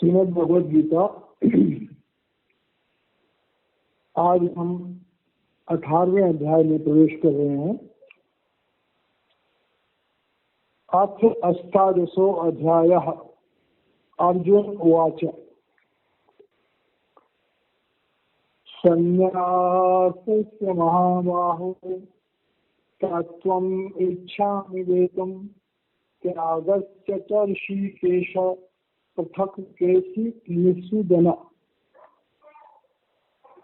श्रीमद् भगवद गीता। आज हम 18वें अध्याय में प्रवेश कर रहे हैं। अथ अष्टादशो अध्यायः। अर्जुन उवाच संन्यासस्य महाबाहो तत्त्वम् इच्छामि वेतुम् त्यागस्य च ऋषिकेश पृथक केसी निषूदन।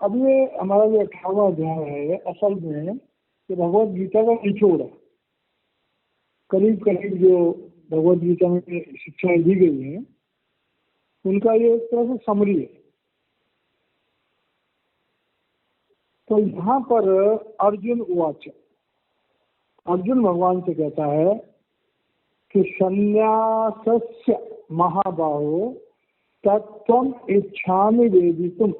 अब ये हमारा जो 18वां अध्याय है असल में कि भगवद गीता का निचोड़ है। करीब करीब जो भगवद गीता में शिक्षाएं दी गई हैं उनका ये एक तरह से समरी है। तो यहाँ पर अर्जुन उवाच, अर्जुन भगवान से कहता है कि संन्यासस्य महाबाहो तत्त्वम् इच्छामि वेदितुम्।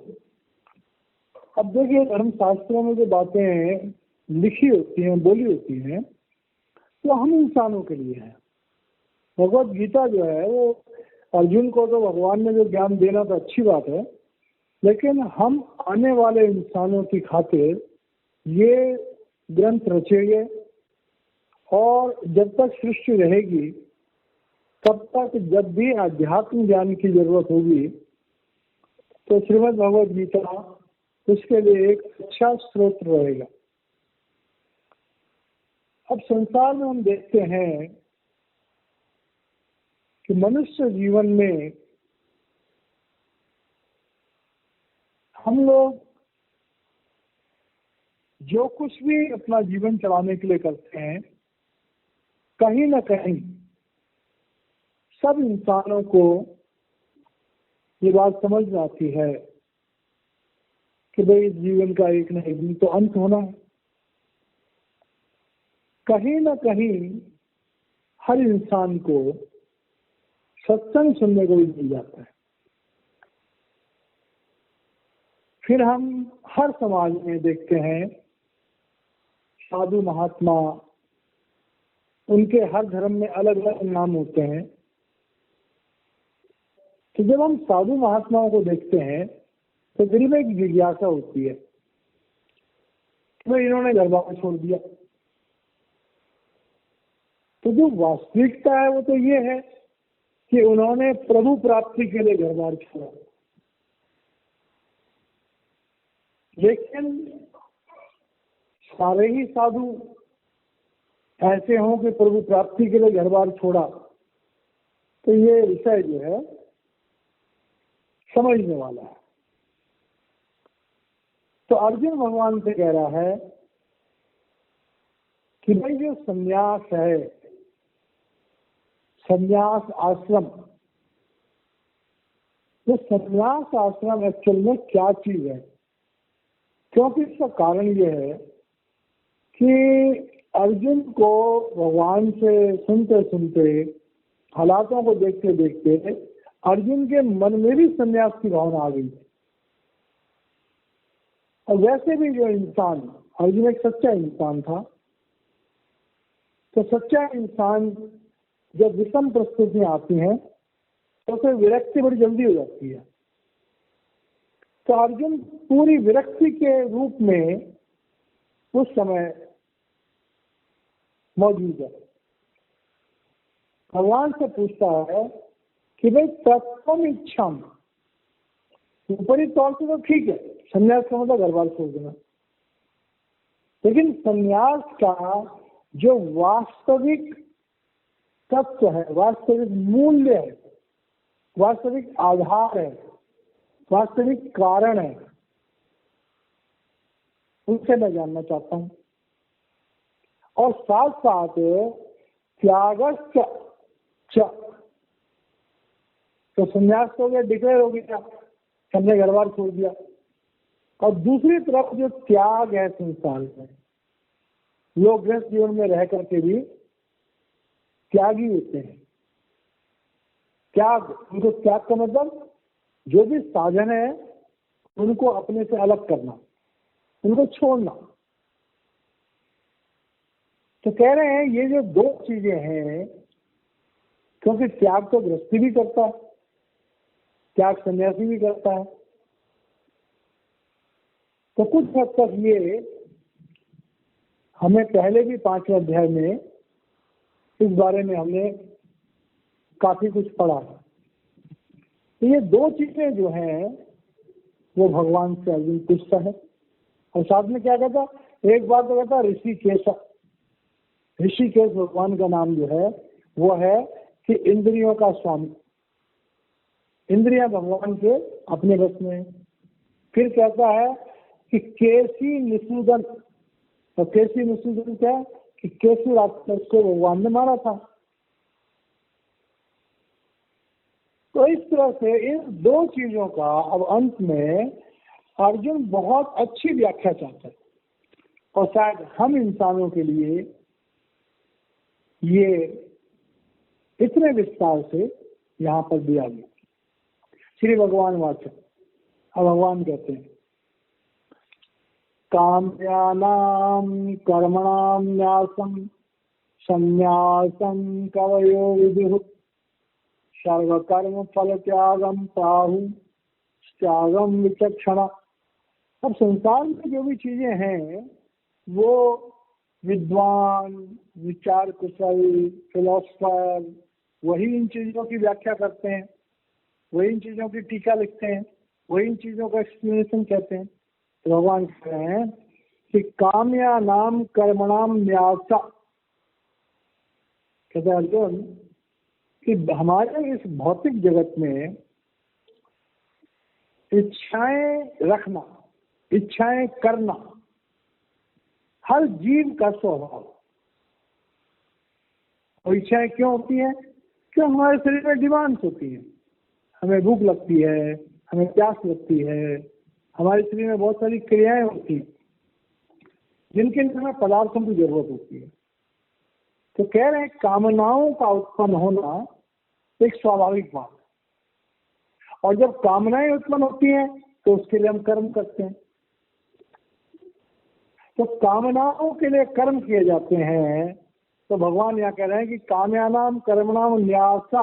अब देखिए, धर्म शास्त्रों में जो बातें लिखी होती हैं, बोली होती हैं, तो हम इंसानों के लिए है। भगवद गीता जो है वो अर्जुन को तो भगवान ने जो ज्ञान देना तो अच्छी बात है, लेकिन हम आने वाले इंसानों की खातिर ये ग्रंथ रचेंगे और जब तक सृष्टि रहेगी तब तक जब भी आध्यात्म ज्ञान की जरूरत होगी तो श्रीमद् भगवद गीता उसके लिए एक अच्छा स्रोत रहेगा। अब संसार में हम देखते हैं कि मनुष्य जीवन में हम लोग जो कुछ भी अपना जीवन चलाने के लिए करते हैं, कहीं ना कहीं सब इंसानों को ये बात समझ में आती है कि भाई जीवन का एक न एक दिन तो अंत होना है। कहीं ना कहीं हर इंसान को सत्संग सुनने को भी मिल जाता है। फिर हम हर समाज में देखते हैं साधु महात्मा, उनके हर धर्म में अलग अलग नाम होते हैं। तो जब हम साधु महात्माओं को देखते हैं तो दिल में एक जिज्ञासा होती है कि भाई इन्होंने घर बार छोड़ दिया। तो जो वास्तविकता है वो तो ये है कि उन्होंने प्रभु प्राप्ति के लिए घर बार छोड़ा। लेकिन सारे ही साधु ऐसे हों कि प्रभु प्राप्ति के लिए घर बार छोड़ा, तो ये विषय जो है समझने वाला है। तो अर्जुन भगवान से कह रहा है कि भाई जो संन्यास है, संन्यास आश्रम, तो संन्यास आश्रम एक्चुअल में क्या चीज है? क्योंकि इसका कारण ये है कि अर्जुन को भगवान से सुनते सुनते, हालातों को देखते देखते अर्जुन के मन में भी संन्यास की भावना आ गई। और वैसे भी जो इंसान, अर्जुन एक सच्चा इंसान था, तो सच्चा इंसान जब विषम परिस्थितियां आती हैं तो फिर विरक्ति बड़ी जल्दी हो जाती है। तो अर्जुन पूरी विरक्ति के रूप में उस समय मौजूद है। भगवान से पूछता है कि भाई तत्त्वम् इच्छामि। ऊपरी तौर से तो ठीक है, संन्यास का मतलब घर बार छोड़ देना, लेकिन संन्यास का जो वास्तविक तत्व है, वास्तविक मूल्य है, वास्तविक आधार है, वास्तविक कारण है, उनसे मैं जानना चाहता हूं। और साथ साथ त्यागस्य च, तो संन्यास हो गया, डिक्लेयर हो गया, हमने घर बार छोड़ दिया। और दूसरी तरफ जो त्याग है संसार में, लोग गृहस्थ जीवन में रह करके भी त्यागी होते हैं। त्याग, उनको त्याग का मतलब जो भी साधन है उनको अपने से अलग करना, उनको छोड़ना। तो कह रहे हैं ये जो दो चीजें हैं, क्योंकि त्याग तो गृहस्थी भी करता है, त्याग सन्यासी भी करता है। तो कुछ हद तक ये हमें पहले भी 5वें अध्याय में इस बारे में हमने काफी कुछ पढ़ा है। तो ये दो चीजें जो हैं वो भगवान से अर्जुन पूछता है। और साथ में क्या कहता, एक बात तो कहता ऋषिकेश। ऋषिकेश भगवान का नाम जो है वो है कि इंद्रियों का स्वामी। इंद्रियां भगवान के अपने बस में है। फिर कहता है कि केसी निषूदन। और केसी निषूदन क्या है कि केसी राक्षस को भगवान ने मारा था। तो इस तरह से इन दो चीजों का अब अंत में अर्जुन बहुत अच्छी व्याख्या चाहता है। और शायद हम इंसानों के लिए ये इतने विस्तार से यहाँ पर दिया गया। श्री भगवान वाचक। अब भगवान कहते हैं काम्यानाम कर्मणाम न्यासम संन्यासम कवयो विदुः सर्व कर्म फल त्यागम प्राहु त्यागम विचक्षण। अब संसार में जो भी चीजें हैं वो विद्वान, विचार कुशल, फिलोसफर वही इन चीजों की व्याख्या करते हैं, वही इन चीजों की टीका लिखते हैं, वही इन चीजों का एक्सप्लेनेशन कहते हैं। तो भगवान कह रहे हैं कि काम्या नाम कर्मणाम न्यासा। कहते हैं अर्जुन कि हमारे इस भौतिक जगत में इच्छाएं रखना, इच्छाएं करना हर जीव का स्वभाव। और इच्छाएं क्यों होती हैं? क्यों हमारे शरीर में डिमांड्स होती हैं। हमें भूख लगती है, हमें प्यास लगती है, हमारे शरीर में बहुत सारी क्रियाएं होती हैं जिनके लिए हमें पदार्थों की जरूरत होती है। तो कह रहे हैं कामनाओं का उत्पन्न होना एक स्वाभाविक बात है। और जब कामनाएं उत्पन्न होती हैं तो उसके लिए हम कर्म करते हैं। तो कामनाओं के लिए कर्म किए जाते हैं। तो भगवान यहाँ कह रहे हैं कि काम्यानाम कर्मणाम न्यासा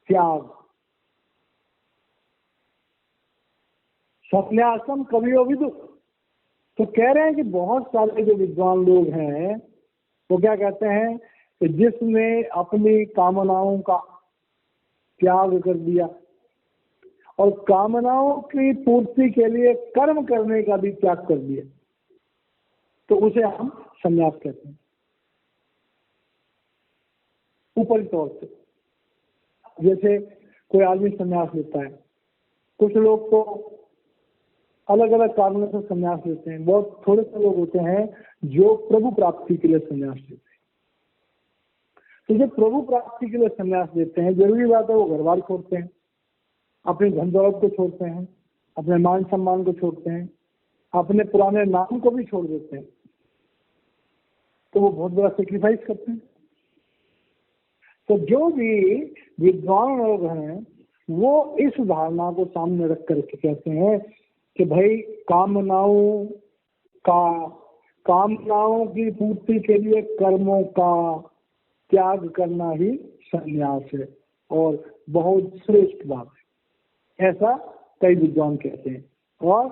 त्याग संन्यासम कवियो विदु। तो कह रहे हैं कि बहुत सारे जो विद्वान लोग हैं वो क्या कहते हैं कि जिसने अपनी कामनाओं का त्याग कर दिया और कामनाओं की पूर्ति के लिए कर्म करने का भी त्याग कर दिया तो उसे हम संन्यास कहते हैं। ऊपरी तौर से जैसे कोई आदमी संन्यास लेता है, कुछ लोग तो अलग अलग कारणों से संन्यास लेते हैं। बहुत थोड़े से लोग होते हैं जो प्रभु प्राप्ति के लिए संन्यास लेते हैं। तो जो प्रभु प्राप्ति के लिए संन्यास लेते हैं, जरूरी बात है वो घर बार छोड़ते हैं, अपने धन दौलत को छोड़ते हैं, अपने मान सम्मान को छोड़ते हैं, अपने पुराने नाम को भी छोड़ देते हैं। तो वो बहुत बड़ा सेक्रीफाइस करते हैं। तो जो भी विद्वान लोग हैं वो इस धारणा को सामने रख करके कहते हैं कि भाई कामनाओं की पूर्ति के लिए कर्मों का त्याग करना ही संन्यास है और बहुत श्रेष्ठ बात है, ऐसा कई विद्वान कहते हैं। और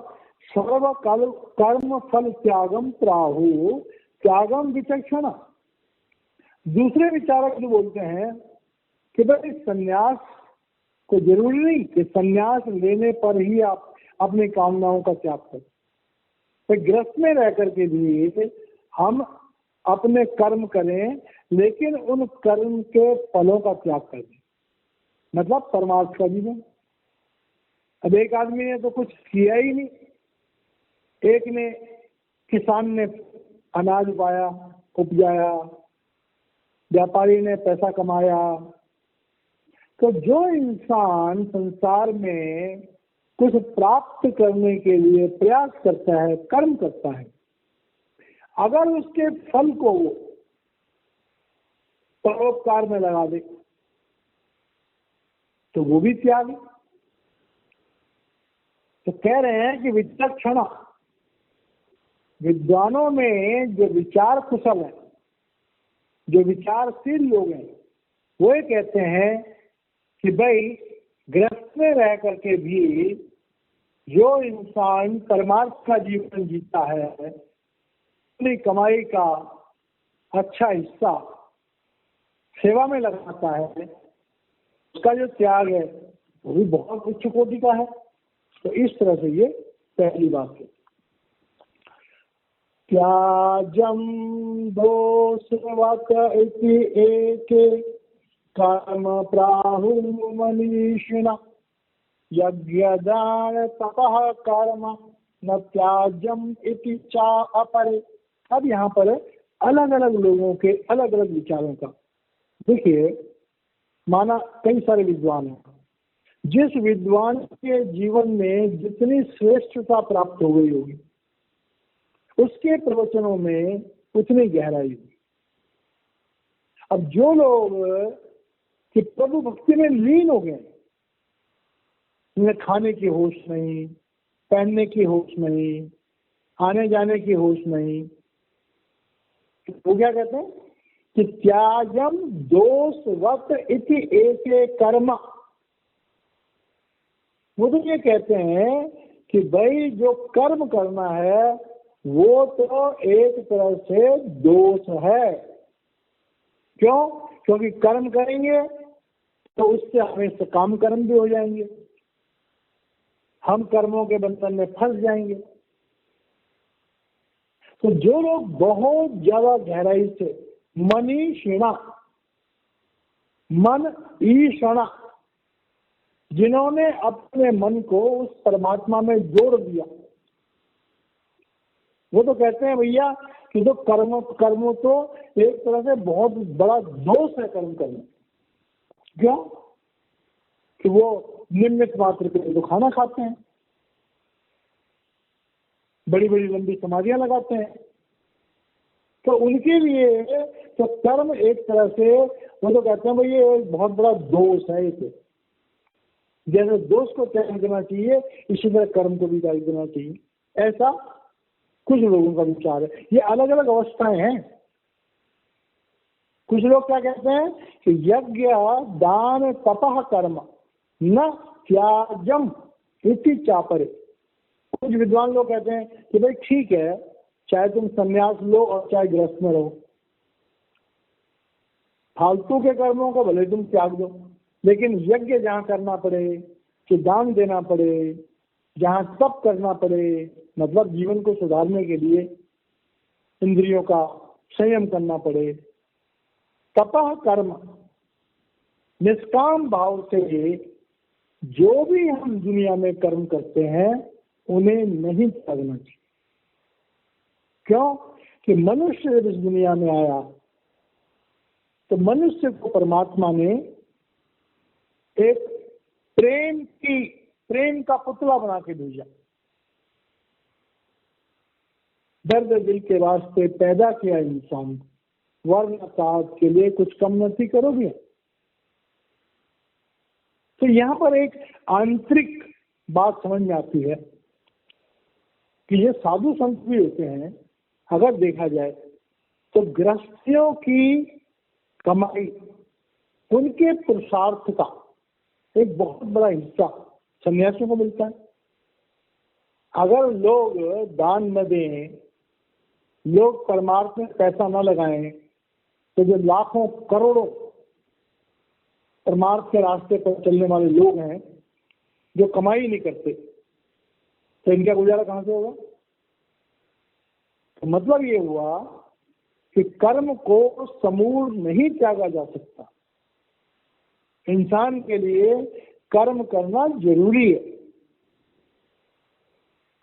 सर्व कर्म फल त्यागम प्राहु त्यागम विचक्षण। दूसरे विचारक जो बोलते हैं कि भाई संन्यास को जरूरी नहीं कि संन्यास लेने पर ही आप अपनी कामनाओं का त्याग करें। तो गृहस्थ में रह करके भी हम अपने कर्म करें लेकिन उन कर्म के फलों का त्याग कर दें, मतलब परमार्थ का जीवन। अब एक आदमी ने तो कुछ किया ही नहीं, एक ने किसान ने अनाज उगाया, उपजाया, व्यापारी ने पैसा कमाया। तो जो इंसान संसार में कुछ प्राप्त करने के लिए प्रयास करता है, कर्म करता है, अगर उसके फल को वो परोपकार में लगा दे तो वो भी त्याग है। तो कह रहे हैं कि विचक्षण विद्वानों में जो विचार कुशल है, जो विचारशील लोग हैं, वो ये कहते हैं कि भाई गृहस्थ में रह करके भी जो इंसान परमार्थ का जीवन जीता है, अपनी कमाई का अच्छा हिस्सा सेवा में लगाता है, उसका जो त्याग है वो भी बहुत उच्च कोटि का है। तो इस तरह से ये पहली बात है। त्याजम दोषवत इति एके कर्म प्राहु मनीषिणा यज्ञदान तपः कर्म न त्याजम इति चा अपरे। अब यहाँ पर अलग अलग लोगों के अलग अलग विचारों का देखिए, माना कई सारे विद्वान हैं, जिस विद्वान के जीवन में जितनी श्रेष्ठता प्राप्त हो गई होगी उसके प्रवचनों में उतनी गहराई होगी। अब जो लोग कि प्रभु भक्ति में लीन हो गए, उन्हें खाने की होश नहीं, पहनने की होश नहीं, आने जाने की होश नहीं, वो क्या कहते हैं कि त्याजम दोषवत इति एके कर्म। वो तो ये कहते हैं कि भाई जो कर्म करना है वो तो एक तरह से दोष है। क्यों? क्योंकि कर्म करेंगे तो उससे हमें सकाम कर्म भी हो जाएंगे, हम कर्मों के बंधन में फंस जाएंगे। तो जो लोग बहुत ज्यादा गहराई से मनीषिणा, मन ईषणा, जिन्होंने अपने मन को उस परमात्मा में जोड़ दिया, वो तो कहते हैं भैया कि तो कर्म तो एक तरह से बहुत बड़ा दोष है कर्म करना। क्यों? कि वो निमित्त मात्र के तो खाना खाते हैं, बड़ी बड़ी लंबी समाधियां लगाते हैं, तो उनके लिए तो कर्म एक तरह से वो तो कहते हैं भाई ये बहुत बड़ा दोष है। इसे जैसे दोष को त्याग देना चाहिए इसी तरह कर्म को भी त्याग देना चाहिए, ऐसा कुछ लोगों का विचार है। ये अलग अलग अवस्थाएं हैं। कुछ लोग क्या कहते हैं कि यज्ञ दान तपः कर्म न त्याजम इति चापरे। कुछ विद्वान लोग कहते हैं कि भाई ठीक है, चाहे तुम संन्यास लो और चाहे गृहस्थ में रहो, फालतू के कर्मों को भले तुम त्याग दो, लेकिन यज्ञ जहाँ करना पड़े, कि दान देना पड़े, जहाँ तप करना पड़े, मतलब जीवन को सुधारने के लिए इंद्रियों का संयम करना पड़े, तपः कर्म, निष्काम भाव से जो भी हम दुनिया में कर्म करते हैं उन्हें नहीं त्यागना चाहिए। क्यों? कि मनुष्य जब इस दुनिया में आया तो मनुष्य को परमात्मा ने एक प्रेम का पुतला बना के भेजा। दर्द दिल के वास्ते पैदा किया इंसान, वर्ण ताज के लिए कुछ कम नहीं करोगे। तो यहाँ पर एक आंतरिक बात समझ में आती है कि ये साधु संत भी होते हैं, अगर देखा जाए तो गृहस्थियों की कमाई, उनके पुरुषार्थ का एक बहुत बड़ा हिस्सा सन्यासियों को मिलता है। अगर लोग दान न दें, लोग परमार्थ में पैसा न लगाएं, तो जो लाखों करोड़ों परमार्थ के रास्ते पर चलने वाले लोग हैं जो कमाई नहीं करते, तो इनका गुजारा कहां से होगा? तो मतलब ये हुआ कि कर्म को समूल नहीं त्यागा जा सकता। इंसान के लिए कर्म करना जरूरी है,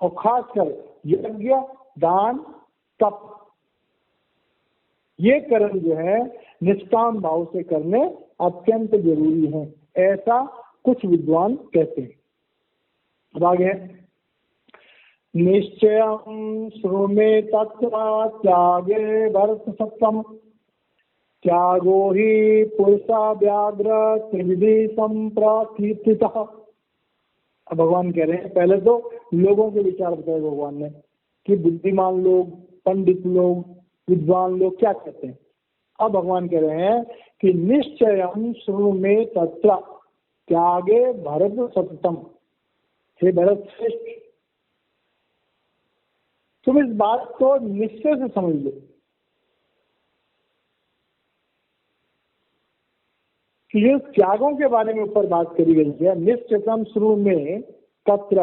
और खासकर यज्ञ दान तप, ये कर्म जो है निष्काम भाव से करने अत्यंत जरूरी है, ऐसा कुछ विद्वान कहते हैं। अब आगे निश्चयं श्रुमे तत्र त्यागे भरत सत्तम त्यागो ही पुरुषा व्याघ्र त्रिविधि संप्रथितः। अब भगवान कह रहे हैं, पहले तो लोगों के विचार बताए भगवान ने कि बुद्धिमान लोग, पंडित लोग, विद्वान लोग क्या कहते हैं। अब भगवान कह रहे हैं कि निश्चयं श्रुमे तत्र, त्यागे भरत सततम। हे भरत श्रेष्ठ, तुम इस बात को निश्चय से समझ लो कि ये त्यागों के बारे में ऊपर बात करी गई है। निश्चितम शुरू में तत्र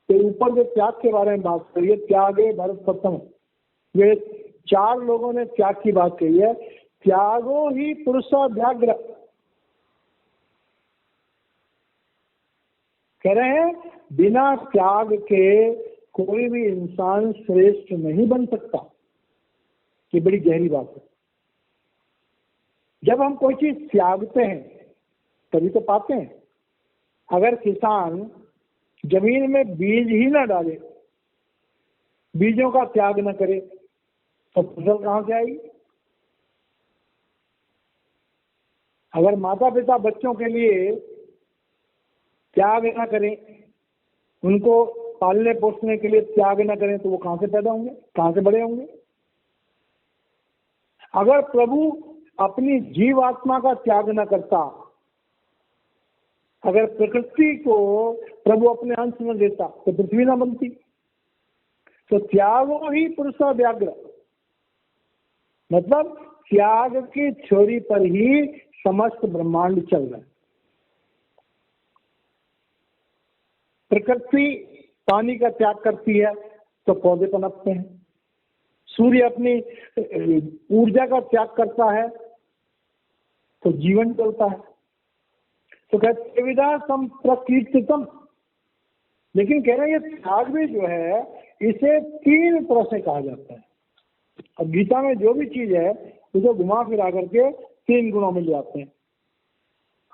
के ऊपर जो त्याग के बारे में बात करी है, त्यागे भरत सततम, ये 4 लोगों ने त्याग की बात कही है। त्यागो ही पुरुषा व्याघ्र, कह रहे हैं बिना त्याग के कोई भी इंसान श्रेष्ठ नहीं बन सकता। ये बड़ी गहरी बात है। जब हम कोई चीज त्यागते हैं तभी तो पाते हैं। अगर किसान जमीन में बीज ही ना डाले, बीजों का त्याग न करे, तो फसल कहां से आएगी? अगर माता पिता बच्चों के लिए त्याग न करें, उनको पालने पोसने के लिए त्याग न करें, तो वो कहां से पैदा होंगे, कहां से बड़े होंगे? अगर प्रभु अपनी जीवात्मा का त्याग न करता, अगर प्रकृति को प्रभु अपने अंश में देता, तो पृथ्वी न बनती। तो त्यागो ही पुरुषा व्याघ्र, मतलब त्याग की थ्योरी पर ही समस्त ब्रह्मांड चल रहा है। प्रकृति पानी का त्याग करती है तो पौधे पनपते हैं। सूर्य अपनी ऊर्जा का त्याग करता है तो जीवन चलता है। तो कहते विदा सम प्रकीर्तितम, लेकिन कह रहे हैं ये त्याग भी जो है इसे 3 तरह से कहा जाता है। अब गीता में जो भी चीज है उसे घुमा फिरा करके 3 गुणों में ले आते हैं।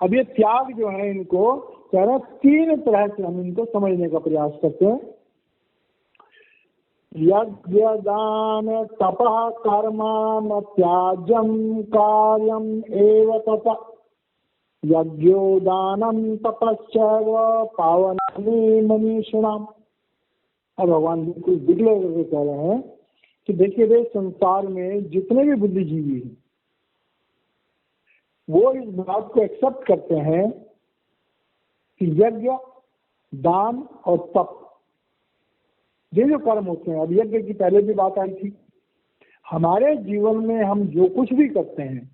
अब ये त्याग जो है इनको कह रहे 3 तरह से हम इनको समझने का प्रयास करते हैं। यज्ञ दान तपः कर्म त्याज्यम कार्यम एव तप, यज्ञो दानम तपश्चैव पावनानि मनीषिणाम। अब भगवान बिल्कुल डिक्लेयर करके कह रहे हैं कि देखिए भाई, संसार में जितने भी बुद्धिजीवी हैं वो इस बात को एक्सेप्ट करते हैं कि यज्ञ, दान और तप, ये जो कर्म होते हैं, अब यज्ञ की पहले भी बात आई थी, हमारे जीवन में हम जो कुछ भी करते हैं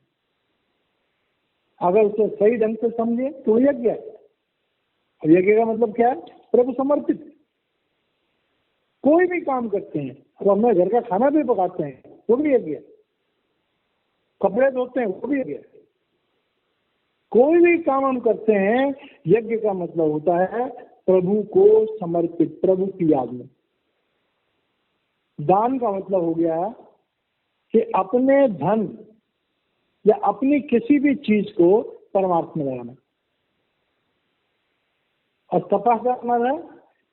अगर उसे सही ढंग से समझे तो यज्ञ है। अब यज्ञ का मतलब क्या है? प्रभु समर्पित। कोई भी काम करते हैं, अब हम घर का खाना भी पकाते हैं वो भी यज्ञ है, कपड़े धोते हैं वो भी यज्ञ है। कोई भी काम हम करते हैं, यज्ञ का मतलब होता है प्रभु को समर्पित, प्रभु की याद में। दान का मतलब हो गया कि अपने धन या अपनी किसी भी चीज को परमार्थ में लगाना। और तपस्या का मतलब है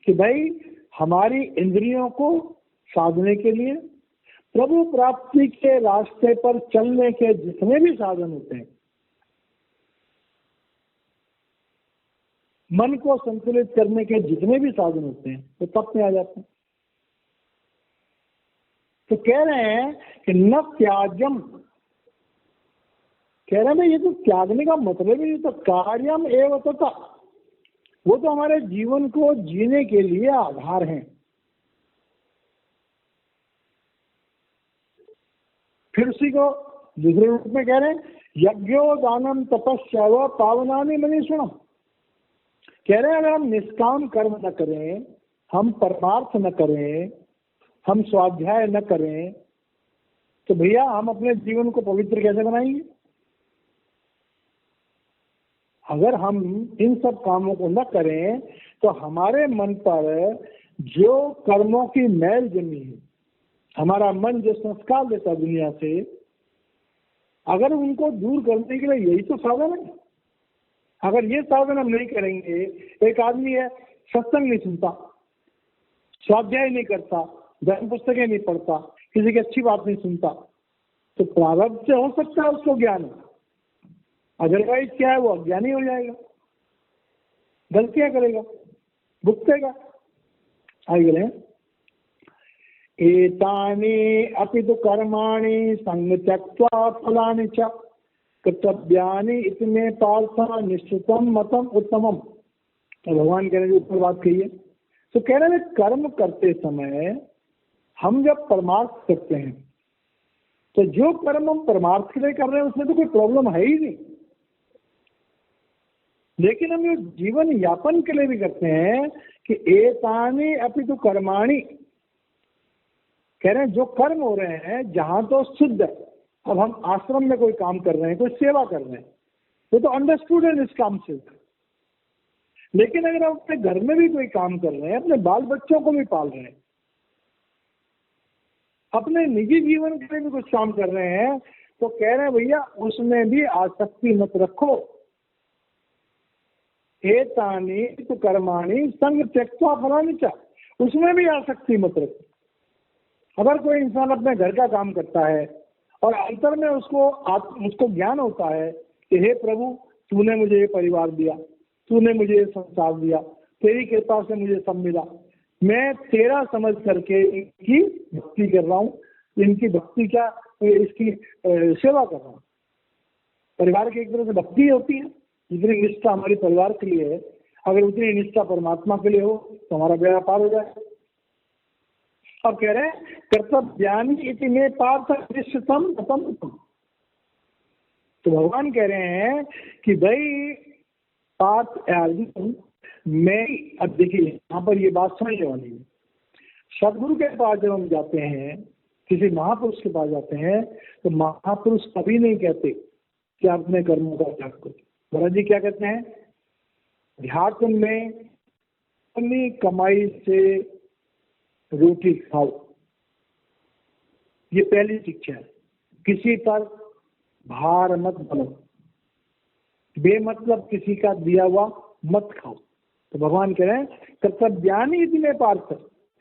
कि भाई हमारी इंद्रियों को साधने के लिए, प्रभु प्राप्ति के रास्ते पर चलने के जितने भी साधन होते हैं, मन को संतुलित करने के जितने भी साधन होते हैं, वो तप में आ जाते हैं। तो कह रहे हैं कि न त्याज्यम, कह रहे हैं ये तो त्यागने का मतलब ही तो कार्यम एवं तथा, वो तो हमारे जीवन को जीने के लिए आधार हैं। फिर उसी को दूसरे रूप में कह रहे हैं यज्ञो दानम तपस्या पावनानि मनीषिणाम। कह रहे हैं अगर हम निष्काम कर्म न करें, हम परमार्थ न करें, हम स्वाध्याय न करें, तो भैया हम अपने जीवन को पवित्र कैसे बनाएंगे? अगर हम इन सब कामों को न करें तो हमारे मन पर जो कर्मों की मैल जमी है, हमारा मन जो संस्कार देता दुनिया से, अगर उनको दूर करने के लिए यही तो साधन है। अगर ये साधन हम नहीं करेंगे, एक आदमी है सत्संग नहीं सुनता, स्वाध्याय नहीं करता, धर्म पुस्तकें नहीं पढ़ता, किसी की अच्छी बात नहीं सुनता, तो प्रारब्ध से हो सकता है उसको ज्ञान, अदरवाइज क्या है वो अज्ञानी हो जाएगा, गलतियां करेगा, भुगतेगा। आगे बोले एतानि अपि तु कर्माणि संग त्यक्त्वा फलानि च कर्तव्यानि इतने पार्थ निश्चितम मतम उत्तमम। तो भगवान कह रहे हैं ऊपर बात कही है, तो कह रहे हैं कर्म करते समय हम जब परमार्थ करते हैं तो जो कर्म हम परमार्थ के लिए कर रहे हैं उसमें तो कोई प्रॉब्लम है ही नहीं, लेकिन हम ये जीवन यापन के लिए भी करते हैं कि एतानि अपि तु कर्माणि, कह रहे हैं जो कर्म हो रहे हैं जहां तो शुद्ध है। अब हम आश्रम में कोई काम कर रहे हैं, कोई सेवा कर रहे हैं, वो तो अंडरस्टूड है निष्काम से। लेकिन अगर हम अपने घर में भी कोई काम कर रहे हैं, अपने बाल बच्चों को भी पाल रहे हैं, अपने निजी जीवन के लिए भी कुछ काम कर रहे हैं, तो कह रहे हैं भैया उसमें भी आसक्ति मत रखो। एतानि तु कर्माणि संग त्यक्त्वा फलानि च, उसमें भी आसक्ति मत रखो। अगर कोई इंसान अपने घर का काम करता है और अंतर में उसको ज्ञान होता है कि हे प्रभु तूने मुझे ये परिवार दिया, तूने मुझे ये संसार दिया, तेरी कृपा से मुझे सब मिला, मैं तेरा समझ करके इनकी भक्ति कर रहा हूँ, इनकी भक्ति क्या इसकी सेवा कर रहा हूँ। परिवार की एक तरह से भक्ति होती है, जितनी निष्ठा हमारी परिवार के लिए है अगर उतनी निष्ठा परमात्मा के लिए हो तो हमारा बेड़ा पार हो जाए। अब कह रहे हैं कर्तव्यानि इति मे पार्थ निश्चितम मतम उत्तमम। तो भगवान कह रहे हैं कि भाई पार्थ अर्जुन, मैं अब देखिए यहाँ पर ये बात समझने वाली है। सदगुरु के पास जब हम जाते हैं, किसी महापुरुष के पास जाते हैं, तो महापुरुष कभी नहीं कहते कि आप अपने कर्मों का त्याग करो। महाराज जी क्या कहते हैं, ध्यान में अपनी कमाई से रोटी खाओ, ये पहली शिक्षा है। किसी पर भार मत बनो, बेमतलब किसी का दिया हुआ मत खाओ। तो भगवान कह रहे हैं कर्तव्यानि इति मे पार्थ,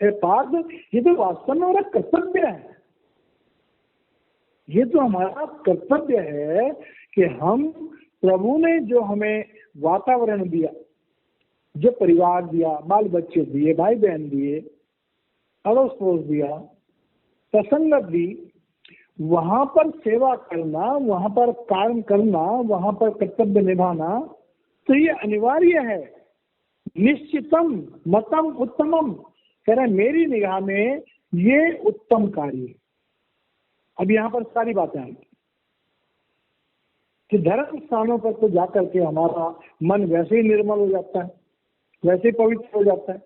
हे पार्थ ये तो वास्तव में हमारा कर्तव्य है, ये तो हमारा कर्तव्य है कि हम प्रभु ने जो हमें वातावरण दिया, जो परिवार दिया, बाल बच्चे दिए, भाई बहन दिए, अड़ोस पड़ोस दिया, प्रसंगत दी, वहां पर सेवा करना, वहां पर कार्य करना, वहां पर कर्तव्य निभाना, तो ये अनिवार्य है। निश्चितम मतम उत्तमम, कह रहे मेरी निगाह में ये उत्तम कार्य है। अब यहाँ पर सारी बातें आएंगी कि धर्म स्थानों पर तो जाकर के हमारा मन वैसे ही निर्मल हो जाता है, वैसे ही पवित्र हो जाता है,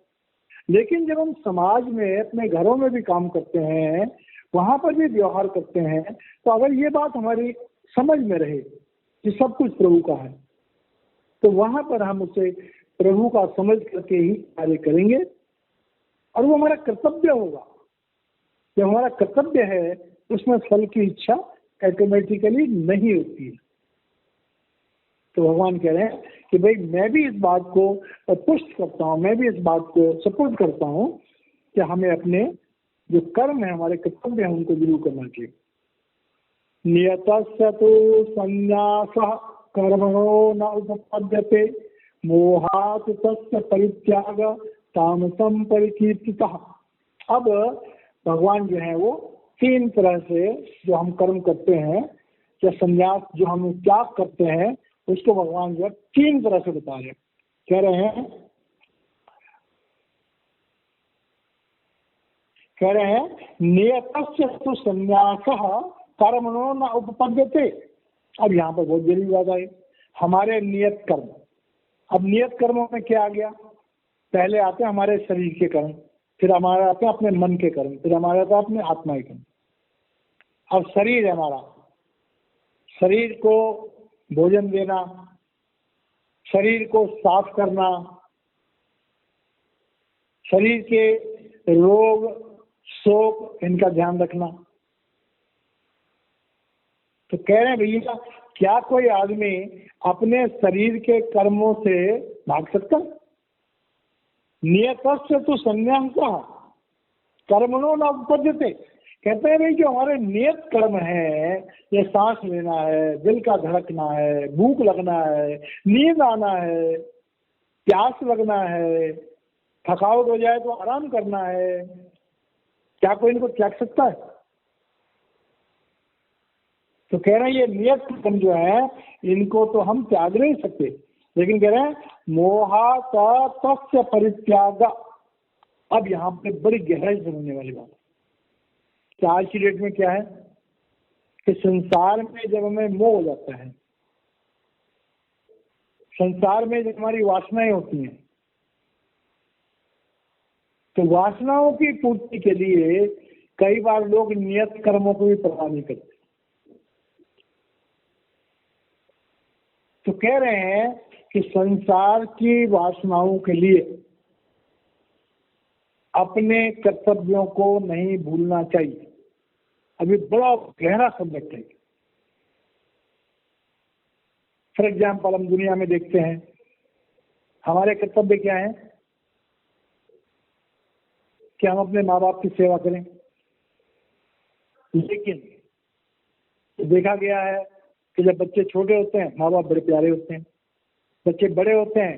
लेकिन जब हम समाज में अपने घरों में भी काम करते हैं, वहां पर भी व्यवहार करते हैं, तो अगर ये बात हमारी समझ में रहे कि सब कुछ प्रभु का है, तो वहां पर हम उसे प्रभु का समझ करके ही कार्य करेंगे और वो हमारा कर्तव्य होगा। जब हमारा कर्तव्य है उसमें फल की इच्छा ऑटोमेटिकली नहीं होती है। तो भगवान कह रहे हैं कि भाई मैं भी इस बात को पुष्ट करता हूँ, मैं भी इस बात को सपोर्ट करता हूँ कि हमें अपने जो कर्म है, हमारे कर्तव्य है, उनको जरूर करना चाहिए। नियतस्य तु संन्यासः कर्मणो न उपपद्यते मोहात् तस्य परित्याग तामसं परिकीर्तितः। अब भगवान जो है वो तीन तरह से जो हम कर्म करते हैं या संन्यास जो हम त्याग करते हैं, उसको भगवान जो तीन तरह से बता रहे हैं। कह रहे हैं नियतस्य तु संन्यासः कर्मणो न उपपद्यते। अब यहाँ पर बहुत जरूरी बात आई, हमारे नियत कर्म। अब नियत कर्मों में क्या आ गया, पहले आते हैं हमारे शरीर के कर्म, फिर हमारे आते हैं अपने मन के कर्म, फिर हमारे आते हैं अपने आत्मा के कर्म। अब शरीर है हमारा, शरीर को भोजन देना, शरीर को साफ करना, शरीर के रोग शोक इनका ध्यान रखना। तो कह रहे हैं भैया क्या कोई आदमी अपने शरीर के कर्मों से भाग सकता? नियतस्य तु संन्यासः कर्मणो न उपपद्यते। कहते हैं भाई जो हमारे नियत कर्म है, ये सांस लेना है, दिल का धड़कना है, भूख लगना है, नींद आना है, प्यास लगना है, थकावट हो जाए तो आराम करना है, क्या कोई इनको त्याग सकता है? तो कह रहे हैं ये नियत कर्म जो है इनको तो हम त्याग नहीं सकते, लेकिन कह रहे हैं मोहात तस्य परित्याग। अब यहाँ पे बड़ी गहराई से समझने वाली बात कि आज की डेट में क्या है कि संसार में जब हमें मोह हो जाता है, संसार में जब हमारी वासनाएं होती हैं, तो वासनाओं की पूर्ति के लिए कई बार लोग नियत कर्मों को भी परवाह नहीं करते। तो कह रहे हैं कि संसार की वासनाओं के लिए अपने कर्तव्यों को नहीं भूलना चाहिए। अभी बड़ा गहरा सब्जेक्ट है। फॉर एग्जाम्पल हम दुनिया में देखते हैं हमारे कर्तव्य क्या है कि हम अपने माँ बाप की सेवा करें, लेकिन देखा गया है कि जब बच्चे छोटे होते हैं माँ बाप बड़े प्यारे होते हैं, बच्चे बड़े होते हैं,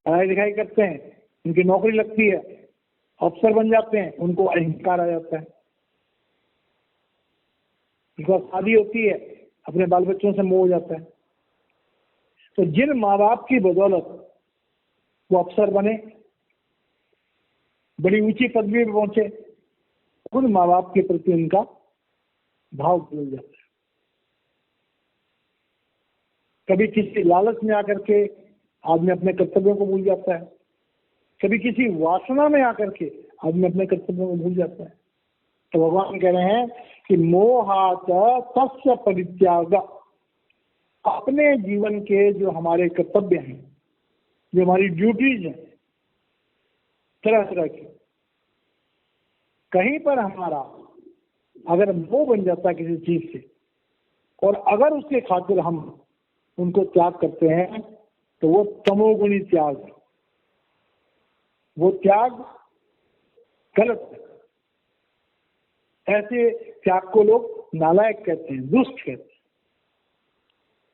पढ़ाई लिखाई करते हैं, उनकी नौकरी लगती है, अफसर बन जाते हैं, उनको अहंकार आ जाता है, उनकी शादी होती है, अपने बाल बच्चों से मोह हो जाता है। तो जिन माँ बाप की बदौलत वो अफसर बने, बड़ी ऊंची पदवी पर पहुंचे, उन माँ बाप के प्रति उनका भाव बदल जाता है। कभी किसी लालच में आकर के आदमी अपने कर्तव्यों को भूल जाता है, कभी किसी वासना में आकर के आदमी अपने कर्तव्यों को भूल जाता है। तो भगवान कह रहे हैं कि मोहात तस्य परित्याग। अपने जीवन के जो हमारे कर्तव्य हैं, जो हमारी ड्यूटीज हैं तरह तरह की, कहीं पर हमारा अगर मोह बन जाता है किसी चीज से और अगर उसके खातिर हम उनको त्याग करते हैं तो वो तमोगुणी त्याग है, वो त्याग गलत है। ऐसे त्याग को लोग नालायक कहते हैं, दुष्ट कहते हैं।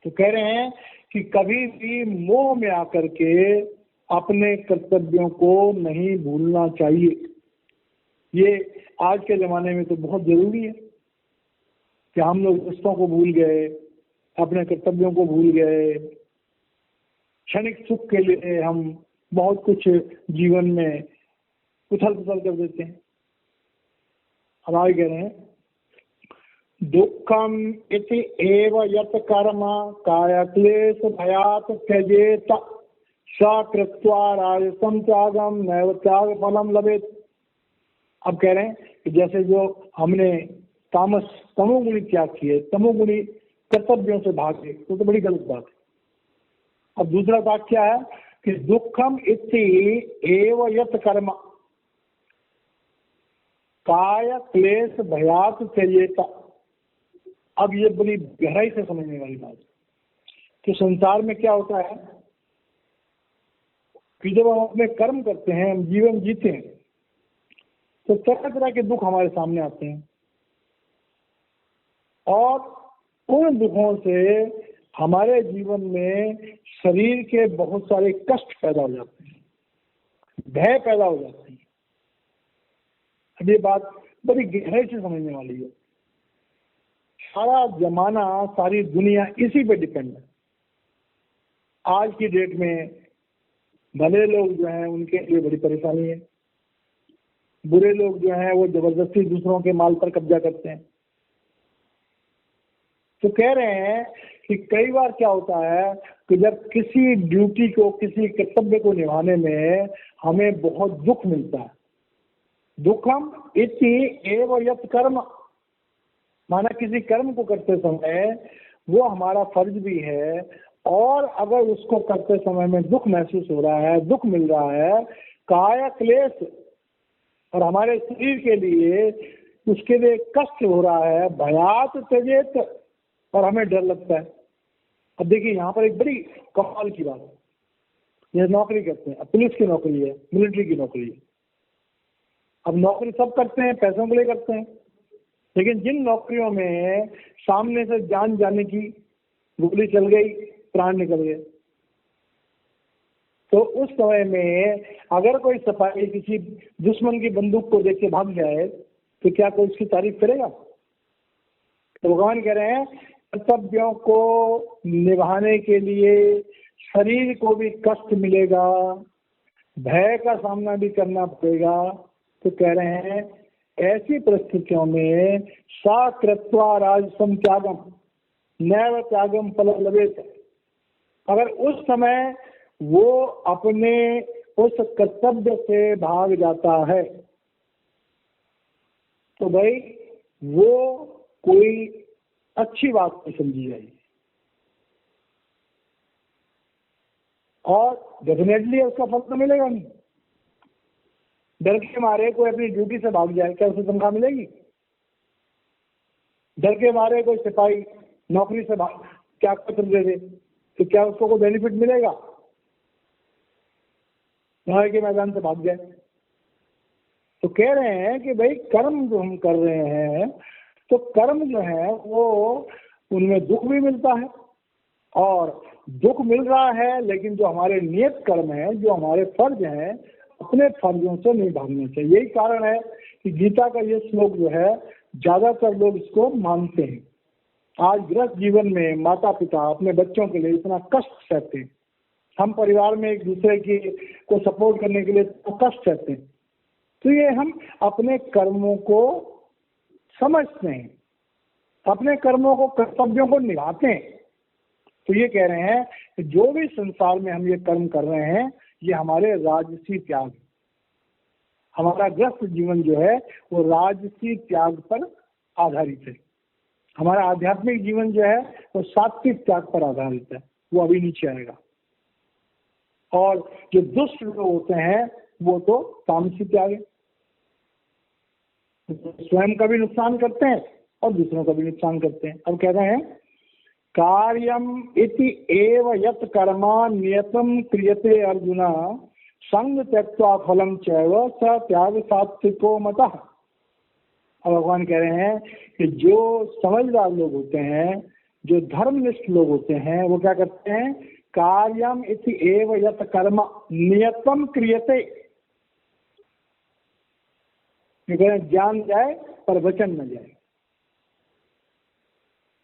तो कह रहे हैं कि कभी भी मोह में आकर के अपने कर्तव्यों को नहीं भूलना चाहिए। ये आज के जमाने में तो बहुत जरूरी है कि हम लोग रिश्तों को भूल गए, अपने कर्तव्यों को भूल गए, क्षणिक सुख के लिए हम बहुत कुछ जीवन में उथल पुथल कर देते हैं। अब आगे कह रहे हैं दुखम इति एव यत कर्म काय क्लेश भयात त्यजेत स कृत्वा राजसं त्यागम नैव त्याग फलम लभेत। अब कह रहे हैं कि जैसे जो हमने तमोगुणी त्याग किए, तमोगुणी कर्तव्यों से भागे, तो बड़ी गलत बात है। अब दूसरा बात क्या है कि दुखम इति एव यत कर्म काय क्लेश भयात त्यजेत। अब ये बड़ी गहराई से समझने वाली बात है कि संसार में क्या होता है कि जब हम अपने कर्म करते हैं, हम जीवन जीते हैं, तो तरह तरह के दुख हमारे सामने आते हैं और उन दुखों से हमारे जीवन में शरीर के बहुत सारे कष्ट पैदा हो जाते हैं, भय पैदा हो जाते हैं। अब ये बात बड़ी गहराई से समझने वाली है। सारा जमाना, सारी दुनिया इसी पे डिपेंड है। आज की डेट में भले लोग जो हैं उनके लिए बड़ी परेशानी है, बुरे लोग जो हैं वो जबरदस्ती दूसरों के माल पर कब्जा करते हैं। तो कह रहे हैं कि कई बार क्या होता है कि जब किसी ड्यूटी को, किसी कर्तव्य को निभाने में हमें बहुत दुख मिलता है, दुखम इति एव यत् कर्म, माना किसी कर्म को करते समय वो हमारा फर्ज भी है, और अगर उसको करते समय में दुख महसूस हो रहा है, दुख मिल रहा है, काय क्लेश, और हमारे शरीर के लिए उसके लिए कष्ट हो रहा है, भयात त्यजेत, और हमें डर लगता है। अब देखिए यहाँ पर एक बड़ी कमाल की बात है। ये नौकरी करते हैं, अब पुलिस की नौकरी है, मिलिट्री की नौकरी है। अब नौकरी सब करते हैं, पैसों के लिए करते हैं, लेकिन जिन नौकरियों में सामने से जान जाने की, गोली चल गई, प्राण निकल गए, तो उस समय में अगर कोई सिपाही किसी दुश्मन की बंदूक को देख के भाग जाए तो क्या कोई उसकी तारीफ करेगा? तो भगवान कह रहे हैं कर्तव्यों को निभाने के लिए शरीर को भी कष्ट मिलेगा, भय का सामना भी करना पड़ेगा। तो कह रहे हैं ऐसी परिस्थितियों में सा कृत्वा राजसम त्यागम नैव त्यागम फल लभेत। अगर उस समय वो अपने उस कर्तव्य से भाग जाता है तो भाई वो कोई अच्छी बात नहीं समझी जाएगी और डेफिनेटली उसका फल तो मिलेगा नहीं। डर के मारे कोई अपनी ड्यूटी से भाग जाए, क्या उसे तनख्वाह मिलेगी? डर के मारे कोई सिपाही नौकरी से भाग क्या पत्र दे दे तो क्या उसको कोई बेनिफिट मिलेगा? लड़ाई के मैदान से भाग जाए। तो कह रहे हैं कि भाई कर्म जो हम कर रहे हैं तो कर्म जो है वो उनमें दुख भी मिलता है और दुख मिल रहा है, लेकिन जो हमारे नियत कर्म है, जो हमारे फर्ज हैं, अपने फर्जों से नहीं भागना चाहिए। यही कारण है कि गीता का ये श्लोक जो है ज्यादातर लोग इसको मानते हैं। आज गृहस्थ जीवन में माता पिता अपने बच्चों के लिए इतना कष्ट सहते हैं, हम परिवार में एक दूसरे की को सपोर्ट करने के लिए कष्ट सहते हैं, तो ये हम अपने कर्मों को समझते हैं, अपने कर्मों को कर्तव्यों को निभाते हैं। तो ये कह रहे हैं कि जो भी संसार में हम ये कर्म कर रहे हैं ये हमारे राजसी त्याग, हमारा गृहस्थ जीवन जो है वो राजसी त्याग पर आधारित है। हमारा आध्यात्मिक जीवन जो है वो सात्विक त्याग पर आधारित है, वो अभी नीचे आएगा। और जो दुष्ट लोग होते हैं वो तो तामसी त्याग है, स्वयं का भी नुकसान करते हैं और दूसरों का भी नुकसान करते हैं। अब कह रहे हैं कार्यम इति एव यत कर्मा नियतम क्रियते अर्जुना संग त्यक्त्वा फलम चैव स त्याग सात्विको मतः। अब भगवान कह रहे हैं कि जो समझदार लोग होते हैं, जो धर्मनिष्ठ लोग होते हैं, वो क्या करते हैं? कार्यम इति एव यत कर्म नियतम क्रियते। ज्ञान जाए पर वचन न जाए,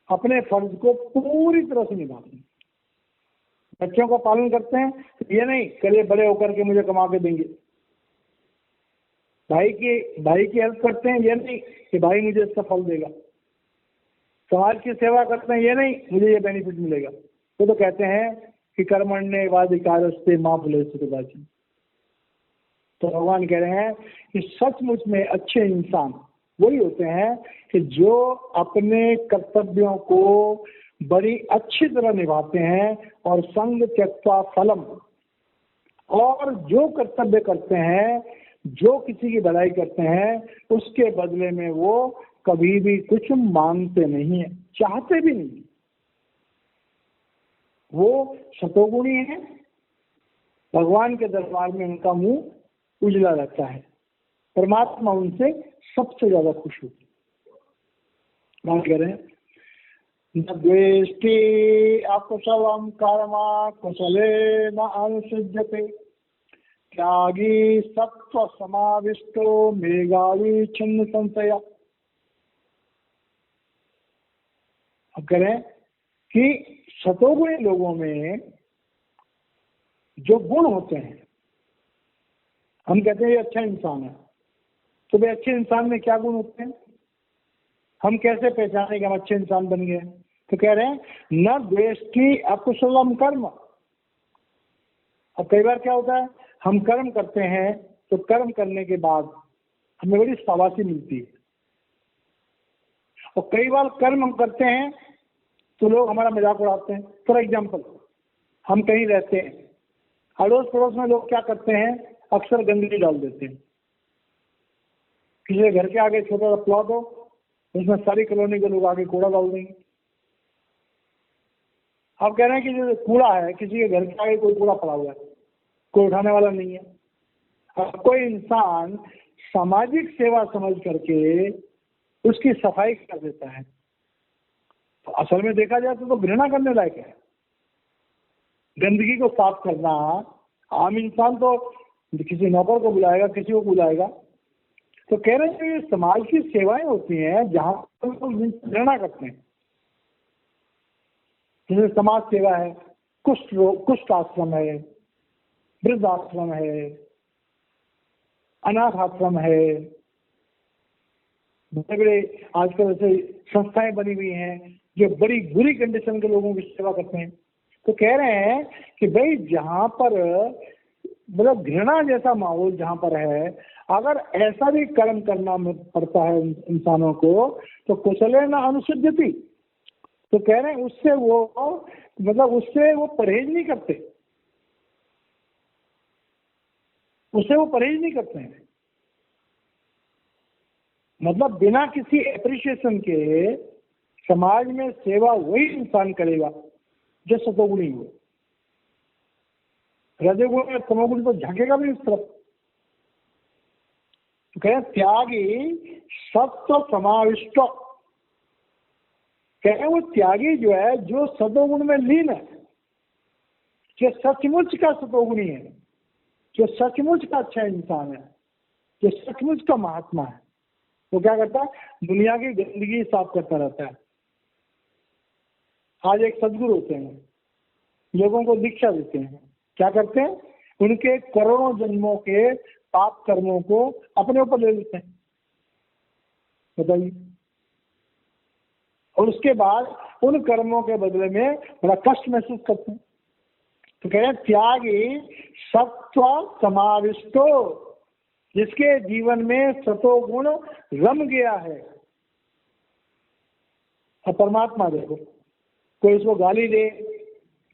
अपने फर्ज को पूरी तरह से निभाते हैं। बच्चों का पालन करते हैं तो ये नहीं कल ये बड़े होकर के मुझे कमा के देंगे। भाई की हेल्प करते हैं, ये नहीं कि भाई मुझे इसका फल देगा। समाज की सेवा करते हैं, ये नहीं मुझे ये बेनिफिट मिलेगा। तो कहते हैं कि कर्मण्ये वाधिकारस्ते मां फलेषु कदाचित्। तो भगवान कह रहे हैं कि सचमुच में अच्छे इंसान वही होते हैं कि जो अपने कर्तव्यों को बड़ी अच्छी तरह निभाते हैं और संग त्यक्त्वा फलम, और जो कर्तव्य करते हैं, जो किसी की भलाई करते हैं, उसके बदले में वो कभी भी कुछ मांगते नहीं है, चाहते भी नहीं। वो सतोगुणी है, भगवान के दरबार में उनका मुंह उजला रहता है, परमात्मा उनसे सबसे ज्यादा खुश होती है। कह रहे हैं न द्वेष्टि अकुशलम कर्मा कुशले न अनुसृज्यते त्यागी सत्व समाविष्टो मेघावी छिन्न संशय। अब कह रहे हैं कि सतोगुणी लोगों में जो गुण होते हैं, हम कहते हैं ये अच्छा इंसान है, तो वे अच्छे इंसान में क्या गुण होते हैं? हम कैसे पहचाने कि हम अच्छे इंसान बन गए? तो कह रहे हैं न द्वेष्टि अकुशलम कर्म। अब कई बार क्या होता है, हम कर्म करते हैं तो कर्म करने के बाद हमें बड़ी शाबाशी मिलती है, और कई बार कर्म हम करते हैं तो लोग हमारा मजाक उड़ाते हैं। फॉर एग्जाम्पल, हम कहीं रहते हैं, अड़ोस पड़ोस में लोग क्या करते हैं, अक्सर गंदगी डाल देते हैं। किसी घर के आगे छोटा सा प्लॉट हो, उसमें सारी कॉलोनी के लोग आगे कूड़ा डाल देंगे। आप कह रहे हैं कि जो कूड़ा है, किसी के घर के आगे कोई कूड़ा पड़ा हुआ है, कोई उठाने वाला नहीं है। अब कोई इंसान सामाजिक सेवा समझ करके उसकी सफाई कर देता है, तो असल में देखा जाए तो घृणा करने लायक है। गंदगी को साफ करना, आम इंसान तो किसी नौकर को बुलाएगा, किसी को बुलाएगा। तो कह रहे हैं ये समाज की सेवाएं होती हैं जहां पर लोग घृणा करते हैं। जैसे समाज सेवा है, कुष्ठ आश्रम है, वृद्ध आश्रम है, अनाथ आश्रम है, बड़े बड़े आजकल ऐसे संस्थाएं बनी हुई हैं जो बड़ी बुरी कंडीशन के लोगों की सेवा करते हैं। तो कह रहे हैं कि भाई जहाँ पर मतलब घृणा जैसा माहौल जहाँ पर है, अगर ऐसा भी कर्म करना पड़ता है इंसानों को, तो कुशले न अनुसिद्धति, तो कह रहे हैं उससे वो मतलब उससे वो परहेज नहीं करते, उससे वो परहेज नहीं करते हैं। मतलब बिना किसी एप्रिशिएशन के समाज में सेवा वही इंसान करेगा जो सतोगुणी हो। रजोगुण और तमोगुण तो झकेगा भी उस तरफ। तो कह त्यागी सत्व समाविष्ट, कह वो त्यागी जो है जो सतोगुण में लीन है, जो सचमुच का सतोगुणी है, जो सचमुच का अच्छा इंसान है, जो सचमुच का महात्मा है, वो क्या करता है? दुनिया की गंदगी साफ करता रहता है। आज एक सदगुरु होते हैं, लोगों को दीक्षा देते हैं, क्या करते हैं? उनके करोड़ों जन्मों के पाप कर्मों को अपने ऊपर ले लेते हैं, बताइए। और उसके बाद उन कर्मों के बदले में बड़ा कष्ट महसूस करते हैं। तो कह रहे हैं त्यागी सत्व समाविष्टो, जिसके जीवन में सतोगुण रम गया है। अब परमात्मा देखो, कोई उसको गाली दे,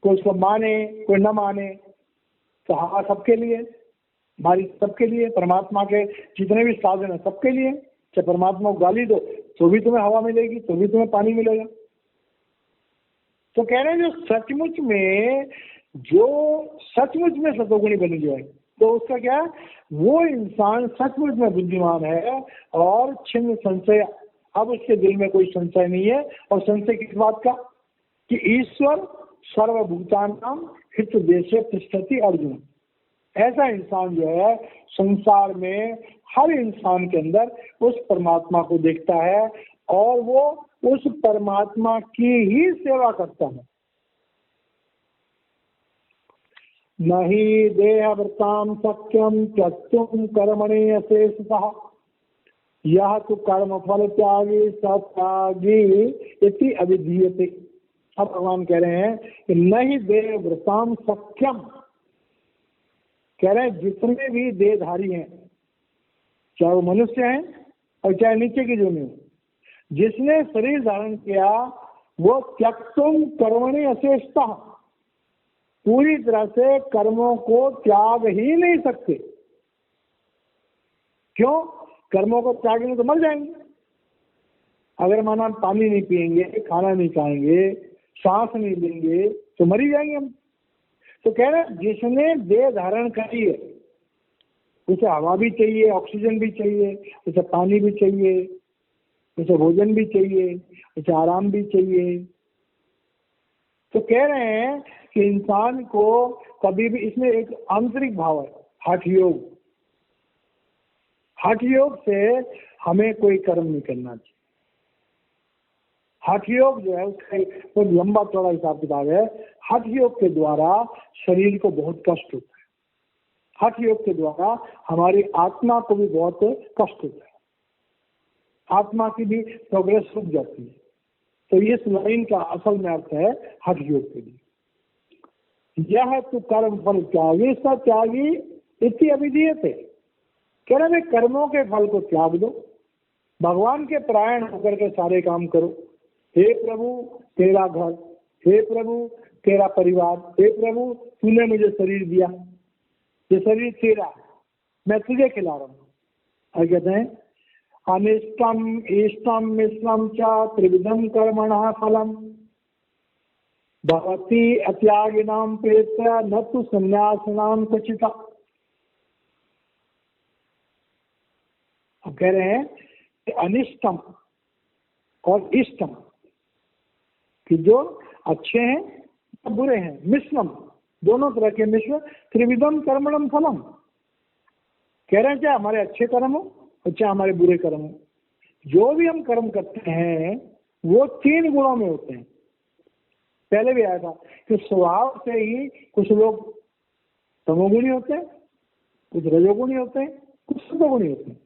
कोई उसको माने, कोई न माने, तो हवा सबके लिए, बारिश सबके लिए, परमात्मा के जितने भी साधन है सबके लिए। चाहे परमात्मा को गाली दो तो भी तुम्हें हवा मिलेगी, तो भी तुम्हें पानी मिलेगा। तो कह रहे हैं जो सचमुच में सतोगुणी बन जाए, तो उसका क्या, वो इंसान सचमुच में बुद्धिमान है और छिन्न संशय, अब उसके दिल में कोई संशय नहीं है। और संशय किस बात का? कि ईश्वर सर्वभूतानां हृदय तिष्ठति अर्जुन। ऐसा इंसान जो है संसार में हर इंसान के अंदर उस परमात्मा को देखता है और वो उस परमात्मा की ही सेवा करता है। नहीं देहवृतां सत्यम त्यक्तुम कर्मणि अशेषतः, यह तो कर्म फल त्यागी सत्यागी इति अविधीयते। अब भगवान कह रहे हैं कि नहीं देहवृतां सत्यम, कह रहे हैं जितने भी देहधारी हैं, चाहे वो मनुष्य हैं और चाहे नीचे की जो में, जिसने शरीर धारण किया वो त्यक्तुम कर्मणि अशेषतः, पूरी तरह से कर्मों को त्याग ही नहीं सकते। क्यों? कर्मों को त्यागेंगे तो मर जाएंगे। अगर माना पानी नहीं पिएंगे, खाना नहीं खाएंगे, सांस नहीं लेंगे, तो मर ही जाएंगे हम। तो कह रहे जिसने देह धारण करी है उसे हवा भी चाहिए, ऑक्सीजन भी चाहिए, उसे पानी भी चाहिए, उसे भोजन भी चाहिए, उसे आराम भी चाहिए। तो कह रहे हैं कि इंसान को कभी भी, इसमें एक आंतरिक भाव है, हठ योग। हठ योग से हमें कोई कर्म नहीं करना चाहिए। हठ योग जो है उसका तो लंबा चौड़ा हिसाब किताब है। हठ योग के द्वारा शरीर को बहुत कष्ट होता है, हठ योग के द्वारा हमारी आत्मा को भी बहुत कष्ट होता है, आत्मा की भी प्रोग्रेस रुक जाती है। तो इस लाइन का असल में अर्थ है हठ योग के लिए, यह तो कर्म फल त्यागी सत्यागी इति अविधीयते। कह रहे कर्मों के फल को त्याग दो, भगवान के परायण होकर के सारे काम करो। हे प्रभु तेरा घर, हे प्रभु तेरा परिवार, हे प्रभु तूने मुझे शरीर दिया, ये शरीर तेरा, मैं तुझे खिला रहा हूँ। और कहते हैं अनिष्टम इष्टम मिश्रम च त्रिविधम कर्मणः फलम भवति अत्यागिनाम प्रेत्य न तो संन्यासनाम कचिता। अब कह रहे हैं कि अनिष्टम और इष्टम, कि जो अच्छे हैं और बुरे हैं, मिश्रम, दोनों तरह के मिश्र, त्रिविधम कर्मणम फलम। कह रहे हैं चाहे हमारे अच्छे कर्म हो और चाहे हमारे बुरे कर्म हो, जो भी हम कर्म करते हैं वो तीन गुणों में होते हैं। पहले भी आया था कि स्वभाव से ही कुछ लोग तमोगुणी होते हैं, कुछ रजोगुणी होते हैं, कुछ सतोगुणी होते हैं।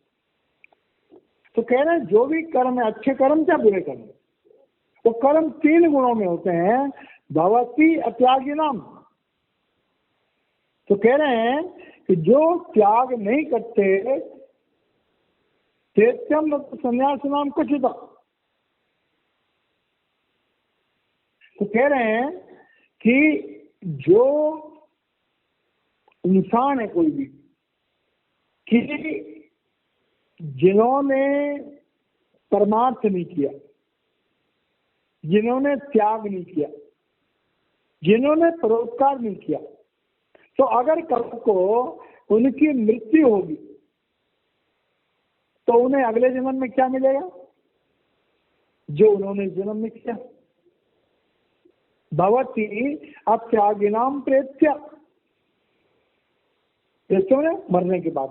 तो कह रहे हैं जो भी कर्म है, अच्छे कर्म या बुरे कर्म, तो कर्म 3 गुणों में होते हैं, भवति अत्यागी नाम। तो कह रहे हैं कि जो त्याग नहीं करते तेत्यम संन्यास नाम कुछ था। तो कह रहे हैं कि जो इंसान है कोई भी, कि जिन्होंने परमार्थ नहीं किया, जिन्होंने त्याग नहीं किया, जिन्होंने परोपकार नहीं किया, तो अगर कल को उनकी मृत्यु होगी तो उन्हें अगले जन्म में क्या मिलेगा? जो उन्होंने जन्म में किया। भवती अत्यागिनाम प्रेत्य, मरने के बाद।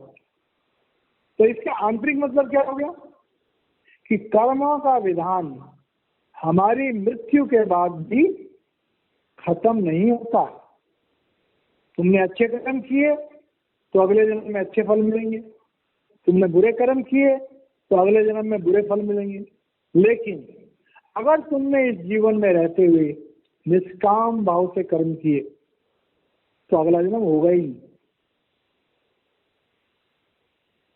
तो इसका आंतरिक मतलब क्या हो गया कि कर्मों का विधान हमारी मृत्यु के बाद भी खत्म नहीं होता। तुमने अच्छे कर्म किए तो अगले जन्म में अच्छे फल मिलेंगे, तुमने बुरे कर्म किए तो अगले जन्म में बुरे फल मिलेंगे। लेकिन अगर तुमने इस जीवन में रहते हुए निष्काम भाव से कर्म किए तो अगला जन्म होगा ही नहीं।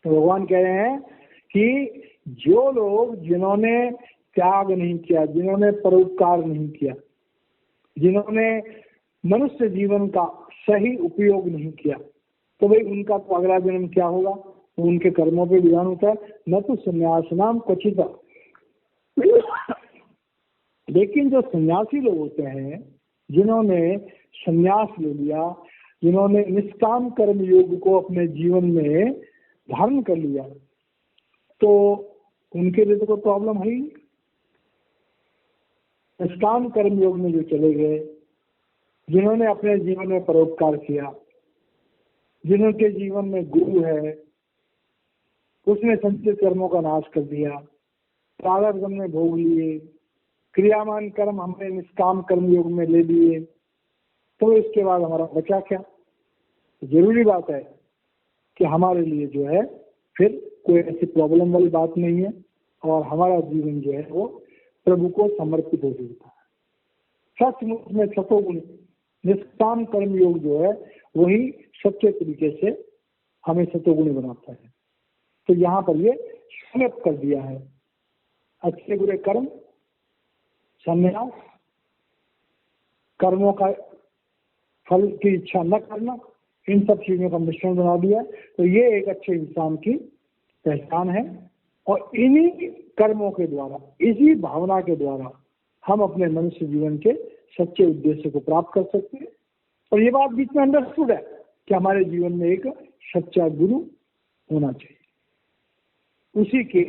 तो भगवान कह रहे हैं कि जो लोग जिन्होंने त्याग नहीं किया, जिन्होंने परोपकार नहीं किया, जिन्होंने मनुष्य जीवन का सही उपयोग नहीं किया, तो भाई उनका तो अगला जन्म क्या होगा? उनके कर्मों पे विधान होता है न तो संन्यास नाम क्वचित। लेकिन जो सन्यासी लोग होते हैं, जिन्होंने संन्यास ले लिया, जिन्होंने निष्काम कर्म योग को अपने जीवन में धारण कर लिया, तो उनके लिए तो कोई प्रॉब्लम है ही। निष्काम कर्म योग में जो चले गए, जिन्होंने अपने जीवन में परोपकार किया, जिनके जीवन में गुरु है, उसने संचित कर्मों का नाश कर दिया, प्रारब्ध हमने भोग लिए, क्रियामान कर्म हमने निष्काम कर्म योग में ले लिए, तो इसके बाद हमारा बचा क्या? जरूरी बात है कि हमारे लिए जो है फिर कोई ऐसी प्रॉब्लम वाली बात नहीं है और हमारा जीवन जो है वो प्रभु को समर्पित हो जाता है। सचमुच में सतोगुण निष्काम कर्म योग जो है वही सच्चे तरीके से हमें सतोगुणी बनाता है। तो यहाँ पर ये समाप्त कर दिया है। अच्छे बुरे कर्म, संन्यास, कर्मों का फल की इच्छा न करना, इन सब चीजों का मिश्रण बना दिया। तो ये एक अच्छे इंसान की पहचान है और इन्हीं कर्मों के द्वारा, इसी भावना के द्वारा हम अपने मनुष्य जीवन के सच्चे उद्देश्य को प्राप्त कर सकते हैं। और ये बात बीच में अंडरस्टूड है कि हमारे जीवन में एक सच्चा गुरु होना चाहिए। उसी के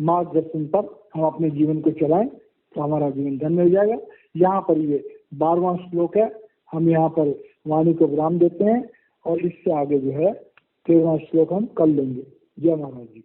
मार्गदर्शन पर हम अपने जीवन को चलाएं तो हमारा जीवन धन्य हो जाएगा। यहाँ पर ये 12वां श्लोक है। हम यहाँ पर वाणी को विराम देते हैं और इससे आगे जो है 13वां श्लोक हम कल लेंगे। जय महाराज जी।